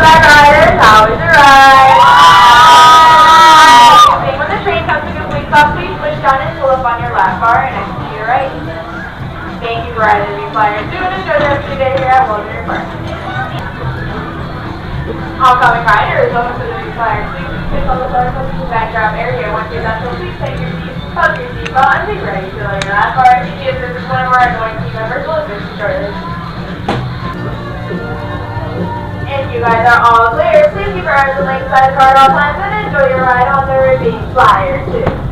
back riders, how was your ride? When the train comes to a complete stop, please push down and pull up on your lap bar and exit to your right. Thank you for riding the flyers. Do and enjoy the rest of your day here at Waldameer Park. Oncoming riders, welcome to the new flyers. Please sit on the floor close to the backdrop area. Once you're done, so please take your seat, plug your seatbelt, and be ready to load your lap bar. If you need assistance, one of our annoying team members will assist you shortly. If you guys are all clear, please keep your eyes on the link side of the car at all times and enjoy your ride on the Ravine Flyer 2.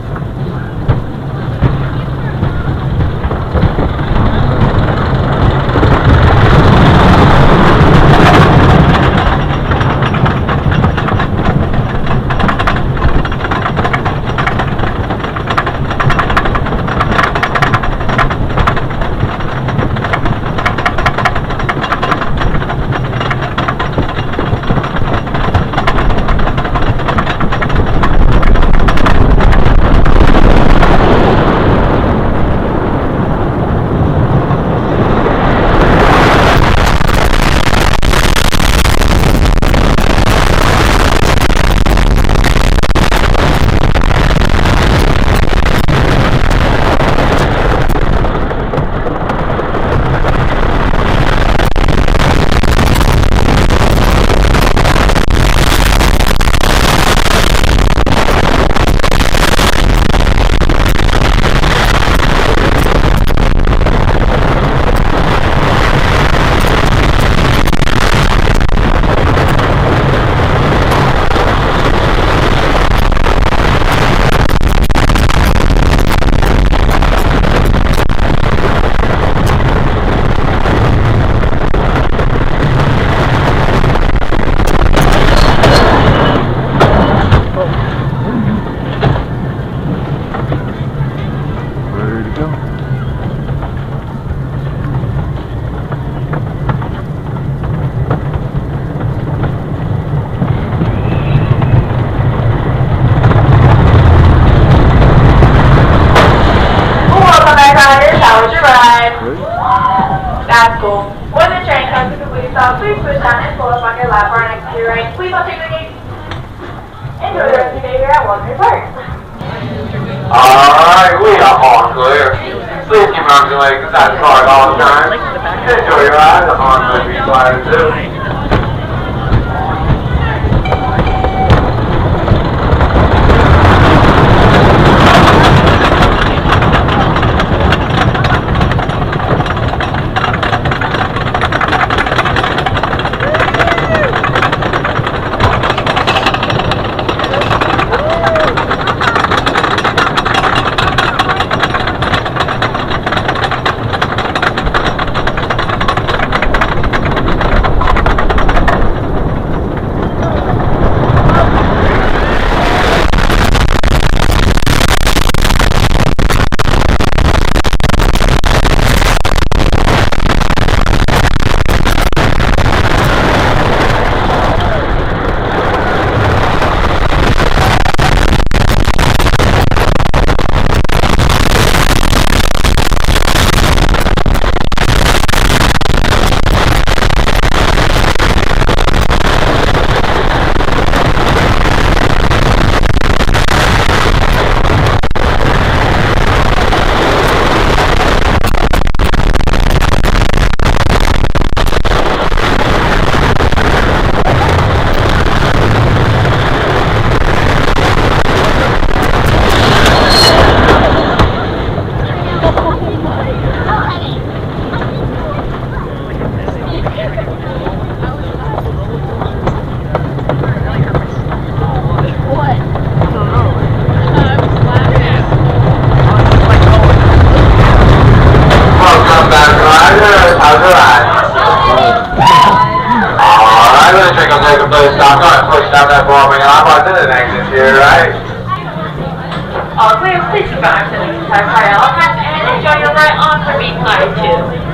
That's cool. When the train comes to complete stop, please push down and pull up on your lap bar next to your right. Please don't take the gate. Enjoy the rest of your day here at Waldameer Park. Alright, we are all clear. Please keep arms and legs inside the car at all times. Enjoy your ride on the Ravine Flyer 2. All clear, please keep your arms and legs inside the car at all times and enjoy your ride on the Ravine Flyer 2.